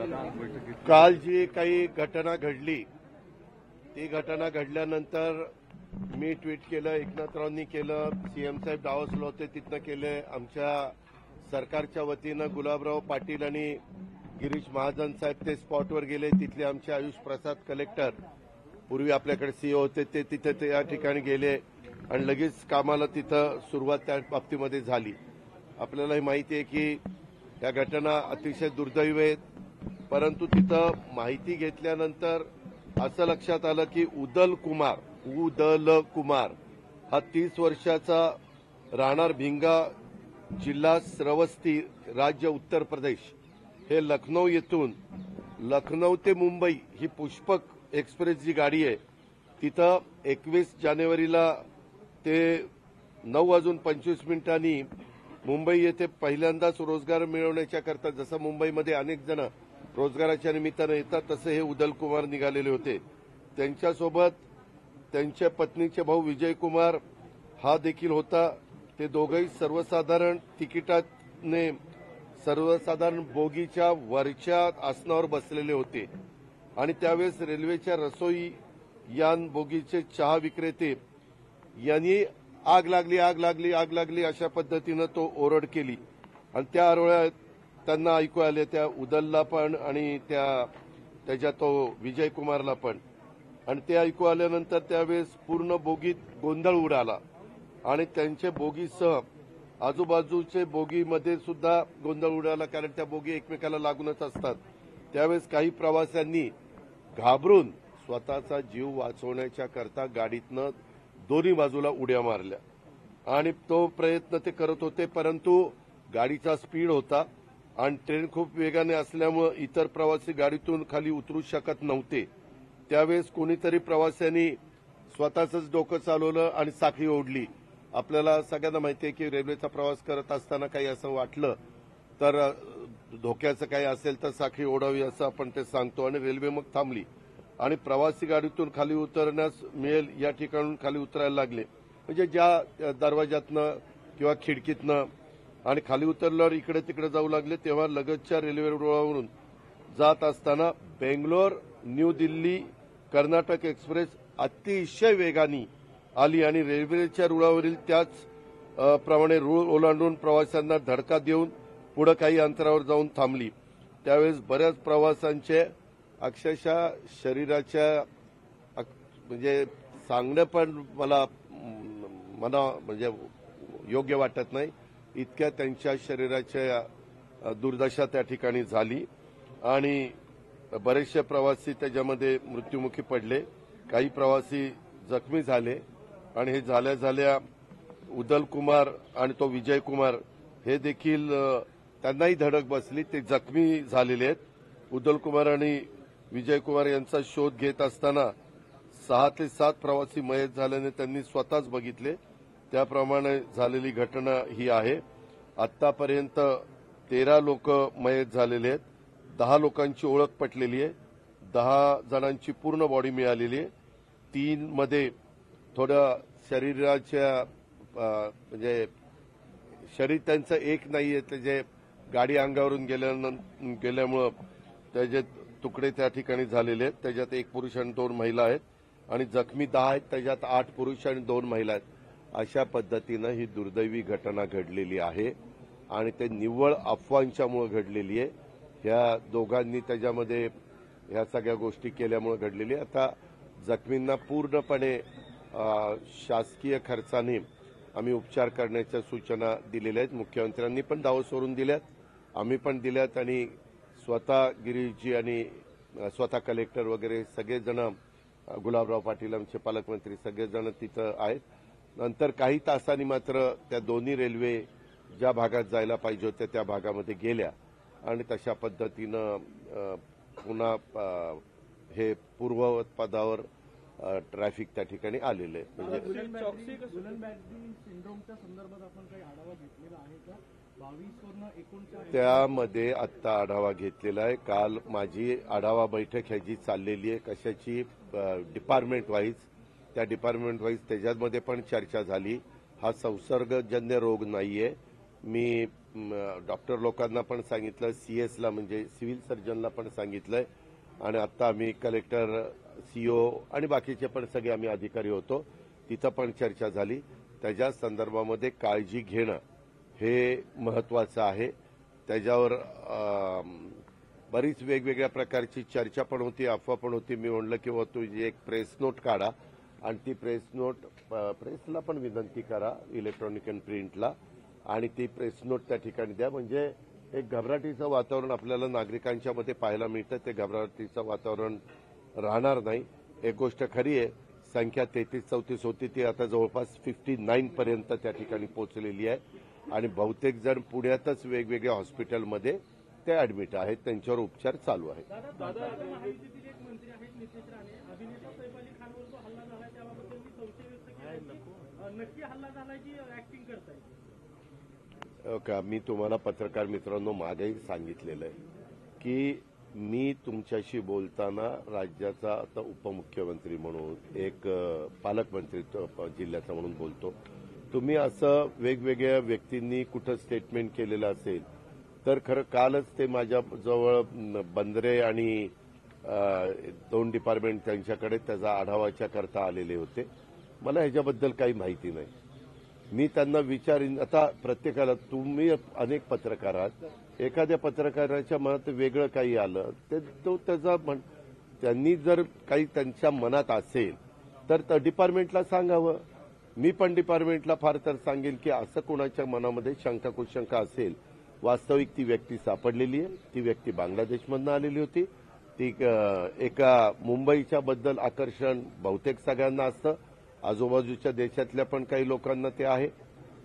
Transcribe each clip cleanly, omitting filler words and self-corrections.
काल जी काही घटना घडली ती घटना घडल्यानंतर मी ट्विट केलं, एकनाथरावांनी केलं, सीएम साहेब डावसला होते तिथनं केले, आमच्या सरकारच्या वतीनं गुलाबराव पाटील आणि गिरीश महाजन साहेब ते स्पॉटवर गेले, तिथले आमचे आयुष प्रसाद कलेक्टर पूर्वी आपल्याकडे सीओ होते ते तिथे त्या ठिकाणी गेले आणि लगेच कामाला तिथं सुरुवात त्या बाबतीमध्ये झाली. आपल्यालाही माहिती आहे की या घटना अतिशय दुर्दैवी आहेत, परंतु तिथं माहिती घेतल्यानंतर असं लक्षात आलं की उदल कुमार हा 30 वर्षाचा राहणार भिंगा, जिल्हा श्रावस्ती, राज्य उत्तर प्रदेश, हे लखनौ येथून लखनौ ते मुंबई ही पुष्पक एक्सप्रेस जी गाडी आहे तिथं 21 जानेवारीला ते 9:25 मुंबई येथे पहिल्यांदाच रोजगार मिळवण्याच्या करता, जसं मुंबईमध्ये अनेक जण रोजगाराच्या निमित्तानं येतात तसे हे उदल कुमार निघालेले होते. त्यांच्यासोबत त्यांच्या पत्नीचे भाऊ विजय कुमार हा देखील होता. ते दोघंही सर्वसाधारण तिकिटाने सर्वसाधारण बोगीच्या वरच्या आसनावर बसलेले होते आणि त्यावेळेस रेल्वेच्या रसोई यान बोगीचे चहा विक्रेते यांनी आग लागली अशा पद्धतीनं तो ओरड केली आणि त्या आरोळ्यात त्यांना ऐकू आले, त्या उदलला पण आणि त्याच्या तो विजय कुमारला पण. आणि ते ऐकू आल्यानंतर त्यावेळेस पूर्ण बोगीत गोंधळ उडाला आणि त्यांच्या बोगीसह आजूबाजूचे बोगीमध्ये सुद्धा गोंधळ उडाला, कारण त्या बोगी एकमेकाला लागूनच असतात. त्यावेळेस काही प्रवाशांनी घाबरून स्वतःचा जीव वाचवण्याच्या करता गाडीतनं दोन्ही बाजूला उड्या मारल्या आणि तो प्रयत्न ते करत होते, परंतु गाडीचा स्पीड होता आणि ट्रेन खूप वेगाने असल्यामुळे इतर प्रवासी गाडीतून खाली उतरू शकत नव्हते. त्यावेळेस कोणीतरी प्रवाशांनी स्वतःचंच डोकं चालवलं आणि साखळी ओढली. आपल्याला सगळ्यांना माहिती आहे की रेल्वेचा प्रवास करत असताना काही असं वाटलं तर धोक्याचं काही असेल तर साखळी ओढावी असं आपण ते सांगतो आणि रेल्वे मग थांबली आणि प्रवासी गाडीतून खाली उतरण्यास मिळेल या ठिकाणून खाली उतरायला लागले. म्हणजे ज्या दरवाजातनं किंवा खिडकीतनं आणि खाली उतरल्यावर इकडे तिकडे जाऊ लागले. तेव्हा लगतच्या रेल्वे रुळावरून जात असताना बेंगलोर न्यू दिल्ली कर्नाटक एक्सप्रेस अतिशय वेगाने आली आणि रेल्वेच्या रुळावरील त्याच प्रमाणे रुळ ओलांडून प्रवाशांना धडका देऊन पुढे काही अंतरावर जाऊन थांबली. त्यावेळेस बऱ्याच प्रवाशांचे अक्षरशः शरीराच्या म्हणजे सांगणं पण मला म्हणजे योग्य वाटत नाही, इतक्या त्यांच्या शरीराच्या दुर्दशा त्या ठिकाणी झाली आणि बरेचसे प्रवासी त्याच्यामध्ये मृत्युमुखी पडले, काही प्रवासी जखमी झाले आणि हे झाल्या उदल कुमार आणि तो विजय कुमार हे देखील त्यांनाही धडक बसली, ते जखमी झालेले आहेत. उदल कुमार आणि विजय कुमार यांचा शोध घेत असताना 6 ते 7 प्रवासी मयत झाल्याने त्यांनी स्वतःच बघितले. त्याप्रमाणे झालेली घटना ही आहे. आतापर्यंत 13 लोक मयत झालेले आहेत, 10 लोकांची ओळख पटलेली आहे, 10 जणांची पूर्ण बॉडी मिळालेली आहे. 3 मध्ये थोडं शरीराच्या म्हणजे शरीर त्यांचं एक नाहीये, त्याचे गाडी अंगावरून गेल्यामुळं त्याचे तुकडे त्या ठिकाणी झालेले आहेत. त्याच्यात 1 पुरुष आणि 2 महिला आहेत आणि जखमी 10 आहेत, त्याच्यात 8 पुरुष आणि 2 महिला आहेत. अशा पद्धतीनं ही दुर्दैवी घटना घडलेली आहे आणि ते निव्वळ अफवांच्यामुळे घडलेली आहे. ह्या दोघांनी त्याच्यामध्ये ह्या सगळ्या गोष्टी केल्यामुळे घडलेली. आता जखमींना पूर्णपणे शासकीय खर्चाने आम्ही उपचार करण्याच्या सूचना दिलेल्या आहेत. मुख्यमंत्र्यांनी पण दावोसवरून दिल्यात, आम्ही पण दिल्यात आणि स्वतः गिरीशजी आणि स्वतः कलेक्टर वगैरे सगळेजण, गुलाबराव पाटील आमचे पालकमंत्री सगळेजण तिथं आहेत. नंतर काही तासांनी मात्र त्या दोन्ही रेल्वे ज्या भागात जायला पाहिजे होत्या त्या भागामध्ये गेल्या आणि तशा पद्धतीनं पुन्हा हे पूर्ववत पदावर ट्रॅफिक त्या ठिकाणी आलेलं आहे. म्हणजे त्यामध्ये आत्ता आढावा घेतलेला आहे. काल माझी आढावा बैठक ह्याची चाललेली आहे, कशाची डिपार्टमेंट वाईज, त्या डिपार्टमेंट वाईज त्याच्यामध्ये पण चर्चा झाली. हा संसर्गजन्य रोग नाहीये. मी डॉक्टर लोकांना पण सांगितलं, सीएसला म्हणजे सिव्हिल सर्जनला पण सांगितलंय आणि आता आम्ही कलेक्टर, सीओ आणि बाकीचे पण सगळे आम्ही अधिकारी होतो, तिथं पण चर्चा झाली. त्याच्या संदर्भामध्ये काळजी घेणं हे महत्वाचं आहे. त्याच्यावर बरीच वेगवेगळ्या प्रकारची चर्चा पण होती, अफवा पण होती. मी म्हणलं की तुम्ही एक प्रेस नोट काढा आणि ती प्रेस नोट प्रेसला पण विनंती करा, इलेक्ट्रॉनिक अँड प्रिंटला, आणि ती प्रेस नोट त्या ठिकाणी द्या. म्हणजे एक घबराटीचं वातावरण आपल्याला नागरिकांच्या मध्ये पाहायला मिळतं. ते घबराटीचं वातावरण राहणार नाही. एक गोष्ट खरी आहे, संख्या 33-34 होती, ती आता जवळपास 59 पर्यंत त्या ठिकाणी पोहोचलेली आहे आणि बहुतेक जण पुण्यातच वेगवेगळ्या हॉस्पिटलमध्ये ते ऍडमिट आहेत, त्यांच्यावर उपचार चालू आहेत. का मी तुम्हाला पत्रकार मित्रांनो मागेही सांगितलेलं आहे की मी तुमच्याशी बोलताना राज्याचा आता उपमुख्यमंत्री म्हणून, एक पालकमंत्री जिल्ह्याचा म्हणून बोलतो. तुम्ही असं वेगवेगळ्या व्यक्तींनी कुठं स्टेटमेंट केलेलं असेल तर खरं कालच ते माझ्याजवळ बंदरे आणि 2 डिपार्टमेंट त्यांच्याकडे त्याचा आढावाच्या करता आलेले होते. मला ह्याच्याबद्दल काही माहिती नाही. मी त्यांना विचारीन. आता प्रत्येकाला, तुम्ही अनेक पत्रकार आहात, एखाद्या पत्रकाराच्या मनात वेगळं काही आलं ते तो त्याचा त्यांनी जर काही त्यांच्या मनात असेल तर डिपार्टमेंटला सांगावं. मी पण डिपार्टमेंटला फार तर सांगेन की असं कोणाच्या मनामध्ये शंका कुशंका असेल, वास्तविक ती व्यक्ती सापडलेली आहे. ती व्यक्ती बांगलादेशमधून आलेली होती. ती एका मुंबईच्या बद्दल आकर्षण बहुतेक सगळ्यांना असतं, आजूबाजूच्या देशातल्या पण काही लोकांना ते आहे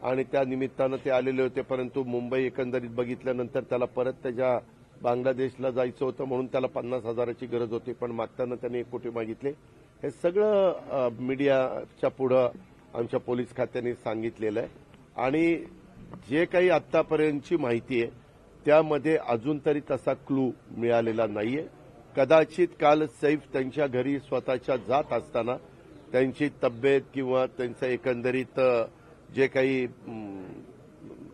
आणि त्या निमित्तानं ते आलेले होते. परंतु मुंबई एकंदरीत बघितल्यानंतर त्याला परत त्याच्या बांगलादेशला जायचं होतं, म्हणून त्याला 50,000ची गरज होती, पण मागताना त्याने 1 कोटी मागितले. हे सगळं मीडियाच्या पुढं आमच्या पोलीस खात्याने सांगितलेलं आहे आणि जे काही आतापर्यंतची माहिती आहे त्यामध्ये अजून तरी तसा क्लू मिळालेला नाहीये. कदाचित काल सैफ त्यांच्या घरी स्वतःच्या जात असताना त्यांची तब्येत किंवा त्यांचं एकंदरीत जे काही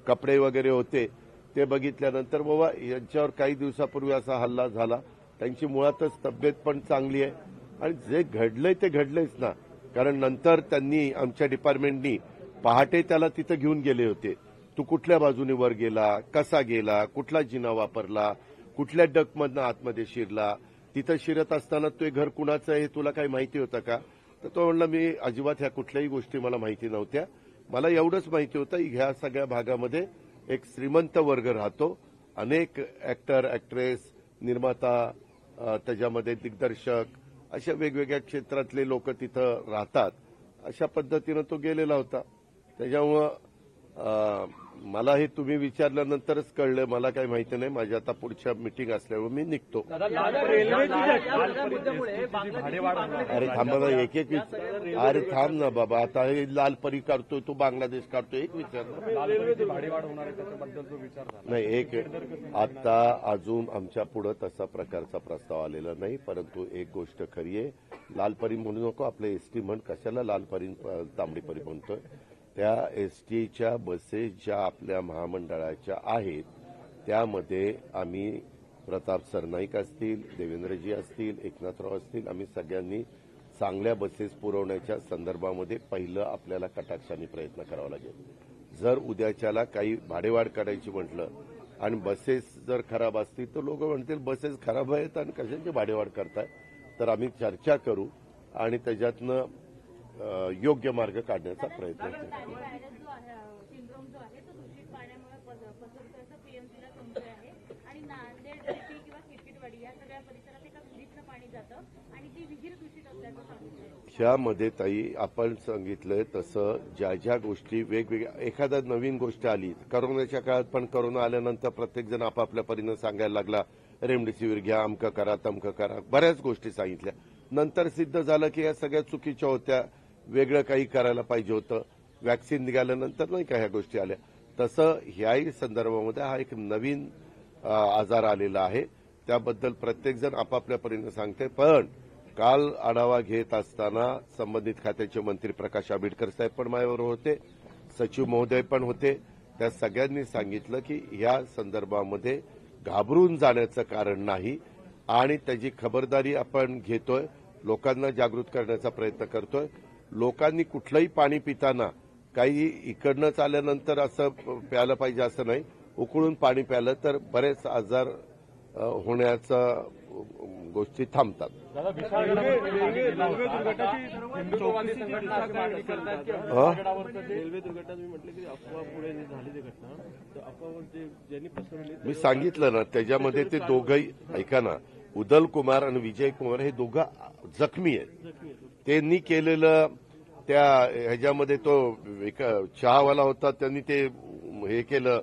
कपडे वगैरे होते ते बघितल्यानंतर बाबा यांच्यावर काही दिवसापूर्वी असा हल्ला झाला, त्यांची मुळातच तब्येत पण चांगली आहे आणि जे घडलंय ते घडलंयच ना. कारण नंतर त्यांनी, आमच्या डिपार्टमेंटनी पहाटे त्याला तिथं घेऊन गेले होते. तू कुठल्या बाजूने वर गेला, कसा गेला, कुठला जिना वापरला, कुठल्या डकमधनं आतमध्ये शिरला, तिथं शिरत असताना ते घर कुणाचं आहे हे तुला काही माहिती होतं का? तर तो म्हणला मी अजिबात ह्या कुठल्याही गोष्टी मला माहिती नव्हत्या. मला एवढंच माहिती होतं ह्या सगळ्या भागामध्ये एक श्रीमंत वर्ग राहतो. अनेक ऍक्टर, ऍक्ट्रेस, निर्माता, त्याच्यामध्ये दिग्दर्शक, अशा वेगवेगळ्या क्षेत्रातले लोक तिथं राहतात. अशा पद्धतीनं तो गेलेला होता. त्याच्यामुळं मला हे तुम्ही विचारल्यानंतरच कळलं. मला काही माहिती नाही. माझी आता पुढच्या मीटिंग असल्यामुळे मी निघतो. अरे थांबा ना, एक एक अरे थांब ना बाबा. आता हे लालपरी काढतोय, तो बांगलादेश काढतोय, एक विचार नाही. एक आता अजून आमच्या पुढे तसा प्रकारचा प्रस्ताव आलेला नाही. परंतु एक गोष्ट खरी आहे, लालपरी म्हणू नको, आपले एसटी म्हण, कशाला लालपरी तांबडीपरी म्हणतोय. त्या एसटीच्या बसेस ज्या आपल्या महामंडळाच्या आहेत त्यामध्ये आम्ही प्रताप सरनाईक असतील, देवेंद्रजी असतील, एकनाथराव असतील, आम्ही सगळ्यांनी चांगल्या बसेस पुरवण्याच्या संदर्भामध्ये पहिलं आपल्याला कटाक्षाने प्रयत्न करावा लागेल. जर उद्याच्याला काही भाडेवाढ करायची म्हटलं आणि बसेस जर खराब असतील तर लोक म्हणतील बसेस खराब आहेत आणि कशाची भाडेवाढ करताय. तर आम्ही चर्चा करू आणि त्याच्यातनं योग्य मार्ग काढण्याचा प्रयत्न करू. ह्यामध्ये ताई आपण सांगितलंय तसं ज्या ज्या गोष्टी वेगवेगळ्या, एखादा नवीन गोष्ट आली, करोनाच्या काळात पण करोना आल्यानंतर प्रत्येकजण आपापल्या परीनं सांगायला लागला, रेमडेसिवीर घ्या, अमकं करा, तमकं करा, बऱ्याच गोष्टी सांगितल्या. नंतर सिद्ध झालं की या सगळ्या चुकीच्या होत्या, वेगळं काही करायला पाहिजे होतं. वॅक्सिन निघाल्यानंतर नाही का ह्या गोष्टी आल्या. तसं ह्याही संदर्भामध्ये हा एक नवीन आजार आलेला आहे. त्याबद्दल प्रत्येकजण आपापल्या परीनं सांगते. पण काल आढावा घेत असताना संबंधित खात्याचे मंत्री प्रकाश आंबेडकर साहेब पण माझ्याबरोबर होते, सचिव महोदय पण होते. त्या सगळ्यांनी सांगितलं की या संदर्भामध्ये घाबरून जाण्याचं कारण नाही आणि त्याची खबरदारी आपण घेतोय, लोकांना जागृत करण्याचा प्रयत्न करतोय. लोकांनी कुठलंही पाणी पिताना काही इकडनंच आल्यानंतर असं प्यायलं पाहिजे असं नाही. उकळून पाणी प्यायलं तर बरेच आजार होण्याचा गोष्टी थांबतात. मी सांगितलं ना, त्याच्यामध्ये ते दोघंही, ऐका ना, उदल कुमार आणि विजय कुमार हे दोघं जखमी आहेत. त्यांनी केलेलं त्या ह्याच्यामध्ये तो एक चहावाला होता, त्यांनी ते हे केलं,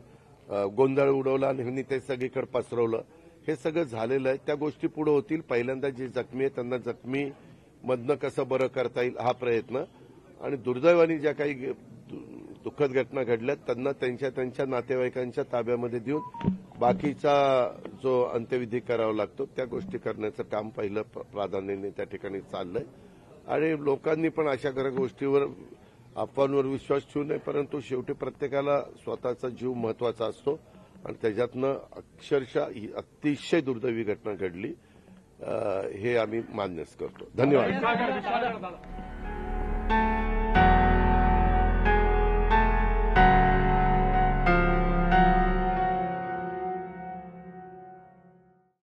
गोंधळ उडवला आणि ह्यांनी ते सगळीकडे पसरवलं. हे सगळं झालेलं आहे. त्या गोष्टी पुढे होतील. पहिल्यांदा जे जखमी आहेत त्यांना जखमीमधनं कसं बरं करता येईल हा प्रयत्न, आणि दुर्दैवाने ज्या काही दुःखद घटना घडल्यात त्यांना त्यांच्या नातेवाईकांच्या ताब्यामध्ये देऊन बाकीचा जो अंत्यविधी करावा लागतो त्या गोष्टी करण्याचं काम पहिलं प्राधान्याने त्या ठिकाणी चाललंय. आणि लोकांनी पण अशा गोष्टीवर, अफवांवर विश्वास ठेवू नये. परंतु शेवटी प्रत्येकाला स्वतःचा जीव महत्वाचा असतो आणि त्याच्यातनं अक्षरशः ही अतिशय दुर्दैवी घटना घडली, हे आम्ही मान्यच करतो. धन्यवाद.